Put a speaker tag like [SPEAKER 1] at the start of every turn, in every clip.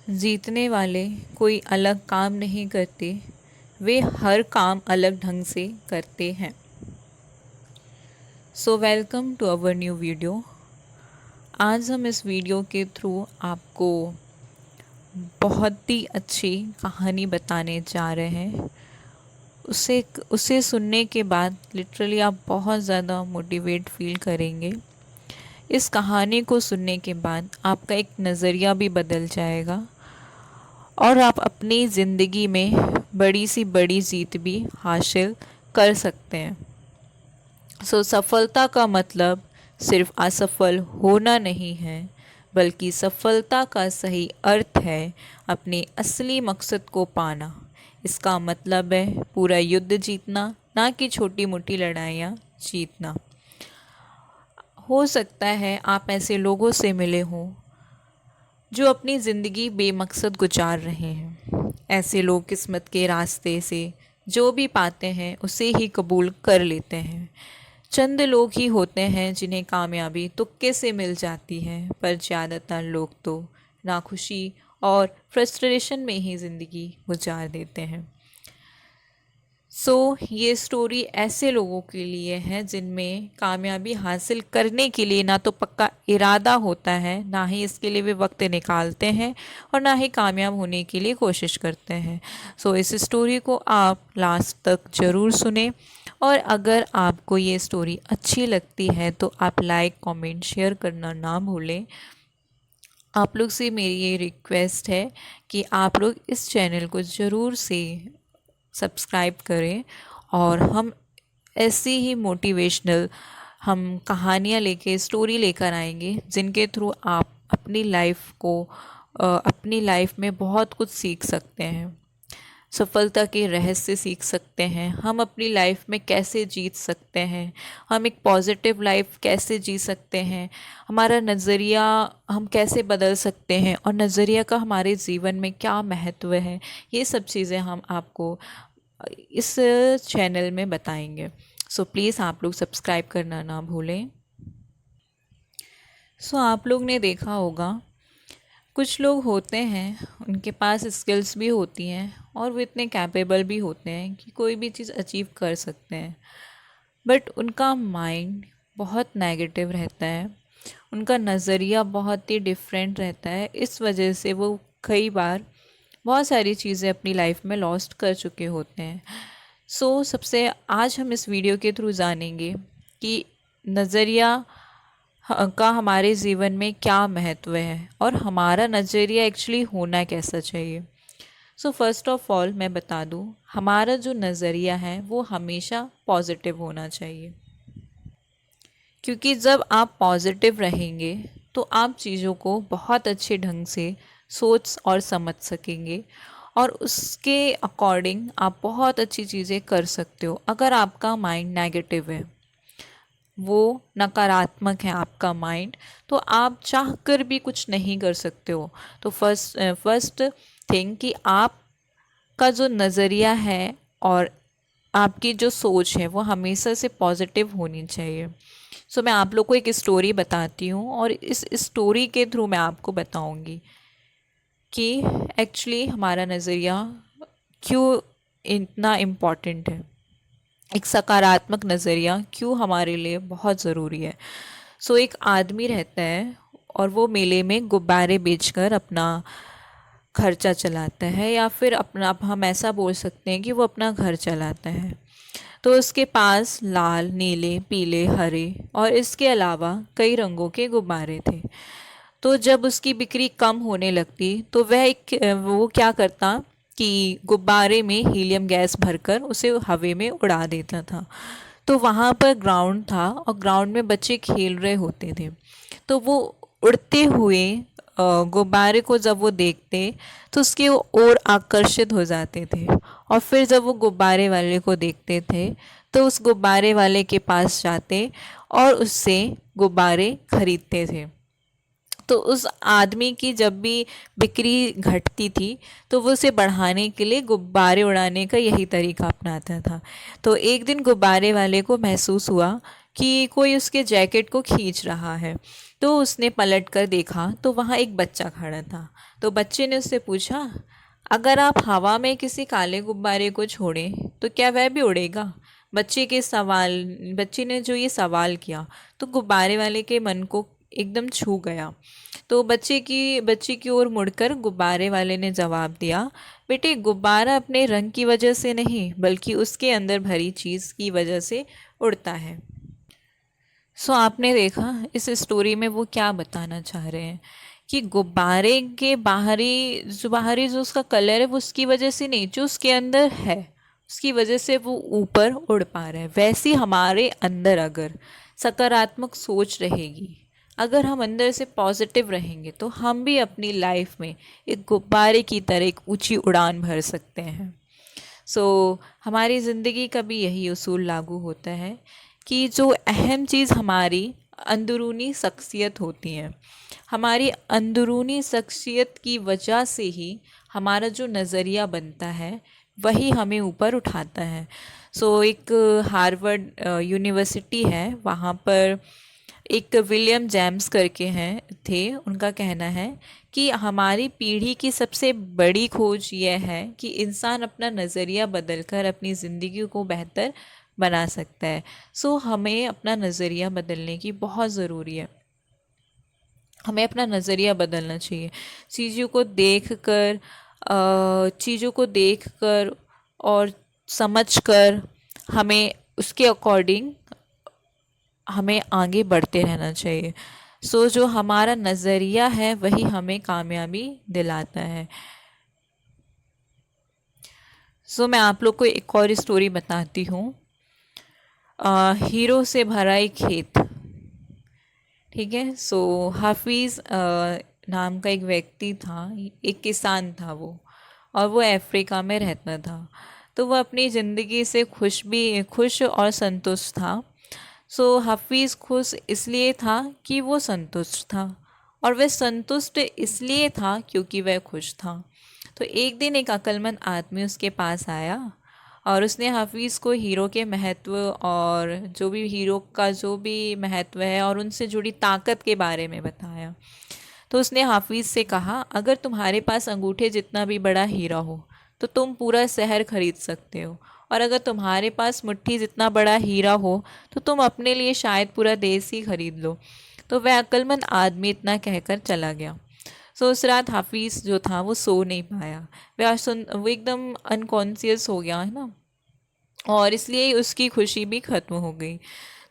[SPEAKER 1] जीतने वाले कोई अलग काम नहीं करते, वे हर काम अलग ढंग से करते हैं। So welcome to our new video. आज हम इस वीडियो के थ्रू आपको बहुत ही अच्छी कहानी बताने जा रहे हैं। उसे सुनने के बाद लिटरली आप बहुत ज़्यादा मोटिवेट फील करेंगे। इस कहानी को सुनने के बाद आपका एक नज़रिया भी बदल जाएगा और आप अपनी ज़िंदगी में बड़ी सी बड़ी जीत भी हासिल कर सकते हैं। सफलता का मतलब सिर्फ असफल होना नहीं है, बल्कि सफलता का सही अर्थ है अपने असली मकसद को पाना। इसका मतलब है पूरा युद्ध जीतना, ना कि छोटी मोटी लड़ाइयाँ जीतना। हो सकता है आप ऐसे लोगों से मिले हों जो अपनी ज़िंदगी बेमकसद गुजार रहे हैं। ऐसे लोग किस्मत के रास्ते से जो भी पाते हैं उसे ही कबूल कर लेते हैं। चंद लोग ही होते हैं जिन्हें कामयाबी तुक्के से मिल जाती है, पर ज़्यादातर लोग तो नाखुशी और फ्रस्ट्रेशन में ही ज़िंदगी गुजार देते हैं। ये स्टोरी ऐसे लोगों के लिए है जिनमें कामयाबी हासिल करने के लिए ना तो पक्का इरादा होता है, ना ही इसके लिए वे वक्त निकालते हैं और ना ही कामयाब होने के लिए कोशिश करते हैं। इस स्टोरी को आप लास्ट तक ज़रूर सुने और अगर आपको ये स्टोरी अच्छी लगती है तो आप लाइक, कमेंट, शेयर करना ना भूलें। आप लोग से मेरी ये रिक्वेस्ट है कि आप लोग इस चैनल को ज़रूर से सब्सक्राइब करें और हम ऐसी ही मोटिवेशनल कहानियाँ लेके स्टोरी लेकर आएंगे जिनके थ्रू आप अपनी लाइफ में बहुत कुछ सीख सकते हैं। सफलता के रहस्य सीख सकते हैं, हम अपनी लाइफ में कैसे जीत सकते हैं, हम एक पॉजिटिव लाइफ कैसे जी सकते हैं, हमारा नज़रिया हम कैसे बदल सकते हैं और नज़रिया का हमारे जीवन में क्या महत्व है। ये सब चीज़ें हम आपको इस चैनल में बताएंगे। प्लीज़ आप लोग सब्सक्राइब करना ना भूलें। आप लोग ने देखा होगा कुछ लोग होते हैं, उनके पास स्किल्स भी होती हैं और वो इतने कैपेबल भी होते हैं कि कोई भी चीज़ अचीव कर सकते हैं, बट उनका माइंड बहुत नेगेटिव रहता है, उनका नज़रिया बहुत ही डिफरेंट रहता है। इस वजह से वो कई बार बहुत सारी चीज़ें अपनी लाइफ में लॉस्ट कर चुके होते हैं। सबसे आज हम इस वीडियो के थ्रू जानेंगे कि नज़रिया का हमारे जीवन में क्या महत्व है और हमारा नज़रिया एक्चुअली होना कैसा चाहिए। फर्स्ट ऑफ ऑल मैं बता दूं, हमारा जो नज़रिया है वो हमेशा पॉजिटिव होना चाहिए, क्योंकि जब आप पॉजिटिव रहेंगे तो आप चीज़ों को बहुत अच्छे ढंग से सोच और समझ सकेंगे और उसके अकॉर्डिंग आप बहुत अच्छी चीज़ें कर सकते हो। अगर आपका माइंड नेगेटिव है, वो नकारात्मक है आपका माइंड, तो आप चाह कर भी कुछ नहीं कर सकते हो। तो फर्स्ट थिंग कि आपका जो नज़रिया है और आपकी जो सोच है वो हमेशा से पॉजिटिव होनी चाहिए। मैं आप लोग को एक स्टोरी बताती हूँ और इस स्टोरी के थ्रू मैं आपको बताऊँगी कि एक्चुअली हमारा नज़रिया क्यों इतना इम्पॉर्टेंट है, एक सकारात्मक नज़रिया क्यों हमारे लिए बहुत ज़रूरी है। एक आदमी रहता है और वो मेले में गुब्बारे बेचकर अपना खर्चा चलाता है, या फिर अपना हम ऐसा बोल सकते हैं कि वो अपना घर चलाता है। तो उसके पास लाल, नीले, पीले, हरे और इसके अलावा कई रंगों के गुब्बारे थे। तो जब उसकी बिक्री कम होने लगती तो वो क्या करता कि गुब्बारे में हीलियम गैस भरकर उसे हवा में उड़ा देता था। तो वहाँ पर ग्राउंड था और ग्राउंड में बच्चे खेल रहे होते थे, तो वो उड़ते हुए गुब्बारे को जब वो देखते तो उसके ओर आकर्षित हो जाते थे और फिर जब वो गुब्बारे वाले को देखते थे तो उस गुब्बारे वाले के पास जाते और उससे गुब्बारे खरीदते थे। तो उस आदमी की जब भी बिक्री घटती थी तो वो उसे बढ़ाने के लिए गुब्बारे उड़ाने का यही तरीका अपनाता था। तो एक दिन गुब्बारे वाले को महसूस हुआ कि कोई उसके जैकेट को खींच रहा है, तो उसने पलट कर देखा तो वहाँ एक बच्चा खड़ा था। तो बच्चे ने उससे पूछा, अगर आप हवा में किसी काले गुब्बारे को छोड़ें तो क्या वह भी उड़ेगा? बच्चे ने जो ये सवाल किया तो गुब्बारे वाले के मन को एकदम छू गया। तो बच्चे की ओर मुड़कर गुब्बारे वाले ने जवाब दिया, बेटे, गुब्बारा अपने रंग की वजह से नहीं बल्कि उसके अंदर भरी चीज़ की वजह से उड़ता है। सो आपने देखा इस स्टोरी में वो क्या बताना चाह रहे हैं कि गुब्बारे के बाहरी जो उसका कलर है वो उसकी वजह से नहीं, जो उसके अंदर है उसकी वजह से वो ऊपर उड़ पा रहा है। वैसे हमारे अंदर अगर सकारात्मक सोच रहेगी, अगर हम अंदर से पॉजिटिव रहेंगे तो हम भी अपनी लाइफ में एक गुब्बारे की तरह एक ऊंची उड़ान भर सकते हैं। हमारी ज़िंदगी का भी यही उसूल लागू होता है कि जो अहम चीज़ हमारी अंदरूनी शख्सियत होती है, हमारी अंदरूनी शख्सियत की वजह से ही हमारा जो नज़रिया बनता है वही हमें ऊपर उठाता है। एक हार्वर्ड यूनिवर्सिटी है, वहाँ पर एक विलियम जेम्स करके थे। उनका कहना है कि हमारी पीढ़ी की सबसे बड़ी खोज यह है कि इंसान अपना नज़रिया बदलकर अपनी ज़िंदगी को बेहतर बना सकता है। हमें अपना नज़रिया बदलने की बहुत ज़रूरी है। हमें अपना नज़रिया बदलना चाहिए। चीज़ों को देखकर और समझकर हमें उसके अकॉर्डिंग हमें आगे बढ़ते रहना चाहिए। जो हमारा नज़रिया है वही हमें कामयाबी दिलाता है। मैं आप लोग को एक और स्टोरी बताती हूँ। हीरो से भरा एक खेत। ठीक है। हाफिज़ नाम का एक व्यक्ति था, एक किसान था वो, और वो अफ्रीका में रहता था। तो वह अपनी ज़िंदगी से खुश और संतुष्ट था। हाफिज़ खुश इसलिए था कि वो संतुष्ट था, और वह संतुष्ट इसलिए था क्योंकि वह खुश था। तो एक दिन एक अक्लमंद आदमी उसके पास आया और उसने हाफिज़ को हीरो के महत्व और जो भी महत्व है और उनसे जुड़ी ताकत के बारे में बताया। तो उसने हाफिज़ से कहा, अगर तुम्हारे पास अंगूठे जितना भी बड़ा हीरा हो तो तुम पूरा शहर खरीद सकते हो, और अगर तुम्हारे पास मुट्ठी जितना बड़ा हीरा हो तो तुम अपने लिए शायद पूरा देश ही खरीद लो। तो वह अक्लमंद आदमी इतना कहकर चला गया। उस रात हाफिज़ जो था वो सो नहीं पाया। वो एकदम अनकॉन्शियस हो गया है ना, और इसलिए उसकी खुशी भी ख़त्म हो गई।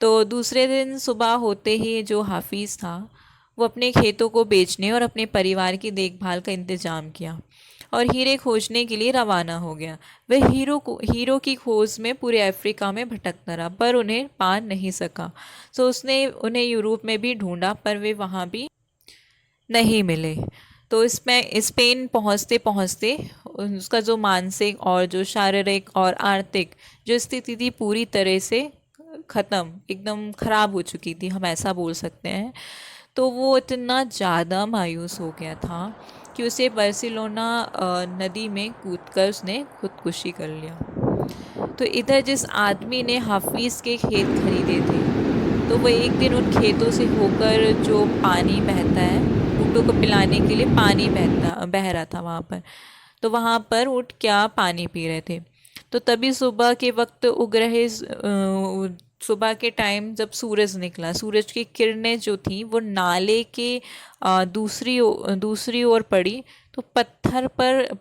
[SPEAKER 1] तो दूसरे दिन सुबह होते ही जो हाफिज़ था वो अपने खेतों को बेचने और अपने परिवार की देखभाल का इंतज़ाम किया और हीरे खोजने के लिए रवाना हो गया। वह हीरो की खोज में पूरे अफ्रीका में भटकता रहा पर उन्हें पा नहीं सका। उसने उन्हें यूरोप में भी ढूंढा पर वे वहाँ भी नहीं मिले। तो इसमें स्पेन पहुँचते पहुँचते उसका जो मानसिक और जो शारीरिक और आर्थिक जो स्थिति थी पूरी तरह से ख़त्म, एकदम ख़राब हो चुकी थी, हम ऐसा बोल सकते हैं। तो वो इतना ज़्यादा मायूस हो गया था कि उसे बार्सिलोना नदी में कूदकर उसने खुदकुशी कर लिया। तो इधर जिस आदमी ने हाफिज़ के खेत खरीदे थे तो वह एक दिन उन खेतों से होकर जो पानी बहता है, ऊँटों को पिलाने के लिए पानी बह रहा था वहाँ पर, तो वहाँ पर ऊँट क्या पानी पी रहे थे। तो तभी सुबह के वक्त सुबह के टाइम जब सूरज निकला, सूरज की किरणें जो थी वो नाले के दूसरी ओर पड़ी, तो पत्थर पर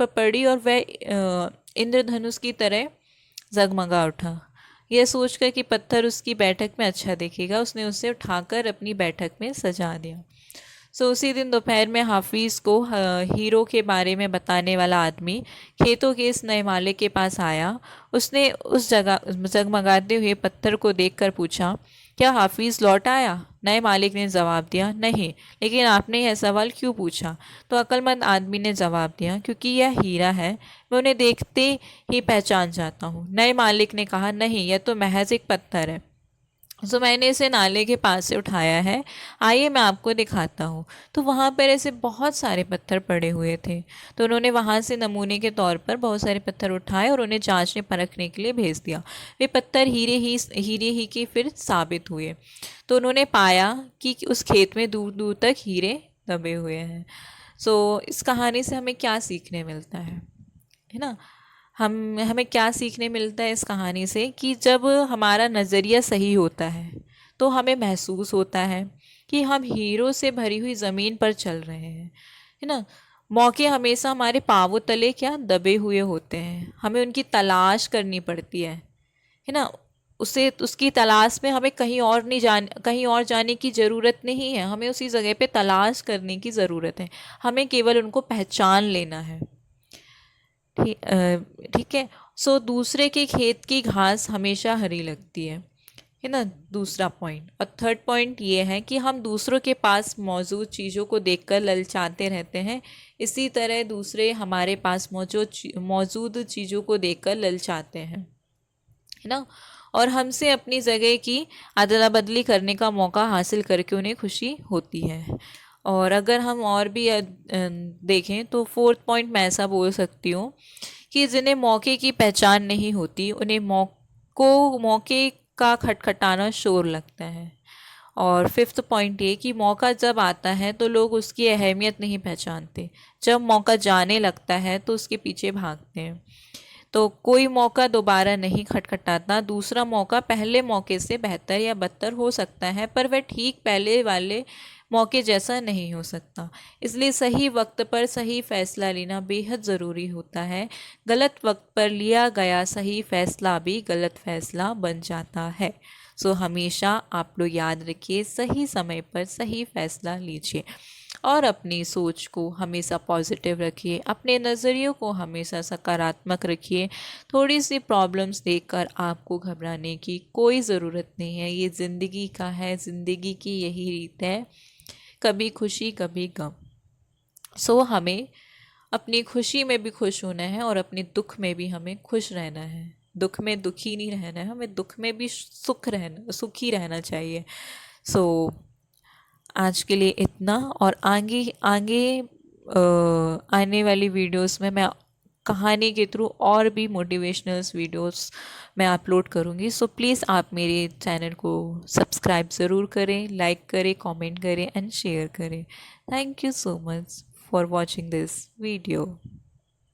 [SPEAKER 1] पड़ी और वह इंद्रधनुष की तरह जगमगा उठा। यह सोचकर कि पत्थर उसकी बैठक में अच्छा दिखेगा, उसने उसे उठाकर अपनी बैठक में सजा दिया। उसी दिन दोपहर में हाफिज़ को हीरो के बारे में बताने वाला आदमी खेतों के इस नए मालिक के पास आया। उसने उस जगह जगमगाते हुए पत्थर को देखकर पूछा, क्या हाफिज़ लौट आया? नए मालिक ने जवाब दिया, नहीं, लेकिन आपने यह सवाल क्यों पूछा? तो अक्लमंद आदमी ने जवाब दिया, क्योंकि यह हीरा है, मैं उन्हें देखते ही पहचान जाता हूँ। नए मालिक ने कहा, नहीं, यह तो महज एक पत्थर है। सो मैंने इसे नाले के पास से उठाया है, आइए मैं आपको दिखाता हूँ। तो वहाँ पर ऐसे बहुत सारे पत्थर पड़े हुए थे, तो उन्होंने वहाँ से नमूने के तौर पर बहुत सारे पत्थर उठाए और उन्हें जांचने परखने के लिए भेज दिया। वे पत्थर हीरे ही के फिर साबित हुए। तो उन्होंने पाया कि उस खेत में दूर दूर तक हीरे दबे हुए हैं। सो इस कहानी से हमें क्या सीखने मिलता है ना? हमें क्या सीखने मिलता है इस कहानी से कि जब हमारा नज़रिया सही होता है तो हमें महसूस होता है कि हम हीरो से भरी हुई ज़मीन पर चल रहे हैं, है ना? मौके हमेशा हमारे पाँवों तले क्या दबे हुए होते हैं, हमें उनकी तलाश करनी पड़ती है ना? उसे उसकी तलाश में हमें कहीं और जाने की ज़रूरत नहीं है, हमें उसी जगह पे तलाश करने की ज़रूरत है। हमें केवल उनको पहचान लेना है। ठीक है। सो दूसरे के खेत की घास हमेशा हरी लगती है ना? दूसरा पॉइंट। और थर्ड पॉइंट ये है कि हम दूसरों के पास मौजूद चीज़ों को देखकर ललचाते रहते हैं, इसी तरह दूसरे हमारे पास मौजूद चीज़ों को देखकर ललचाते हैं, है ना? और हमसे अपनी जगह की अदला बदली करने का मौका हासिल करके उन्हें खुशी होती है। और अगर हम और भी देखें तो फोर्थ पॉइंट मैं ऐसा बोल सकती हूँ कि जिन्हें मौके की पहचान नहीं होती उन्हें मौके का खटखटाना शोर लगता है। और फिफ्थ पॉइंट ये कि मौका जब आता है तो लोग उसकी अहमियत नहीं पहचानते, जब मौका जाने लगता है तो उसके पीछे भागते हैं। तो कोई मौका दोबारा नहीं खटखटाता, दूसरा मौका पहले मौके से बेहतर या बदतर हो सकता है पर वह ठीक पहले वाले मौके जैसा नहीं हो सकता। इसलिए सही वक्त पर सही फैसला लेना बेहद ज़रूरी होता है। गलत वक्त पर लिया गया सही फैसला भी गलत फैसला बन जाता है। सो हमेशा आप लोग याद रखिए, सही समय पर सही फैसला लीजिए और अपनी सोच को हमेशा पॉजिटिव रखिए, अपने नज़रियों को हमेशा सकारात्मक रखिए। थोड़ी सी प्रॉब्लम्स देखकर आपको घबराने की कोई ज़रूरत नहीं है, ये ज़िंदगी का है, ज़िंदगी की यही रीत है, कभी खुशी कभी गम। सो हमें अपनी खुशी में भी खुश होना है और अपने दुख में भी हमें खुश रहना है। दुख में दुखी नहीं रहना है, हमें दुख में भी सुखी रहना चाहिए। सो आज के लिए इतना, और आगे आगे आने वाली वीडियोस में मैं कहानी के थ्रू और भी मोटिवेशनल्स वीडियोस मैं अपलोड करूँगी। सो प्लीज़ आप मेरे चैनल को सब्सक्राइब ज़रूर करें, लाइक करें, कमेंट करें एंड शेयर करें। Thank you so much for watching this video.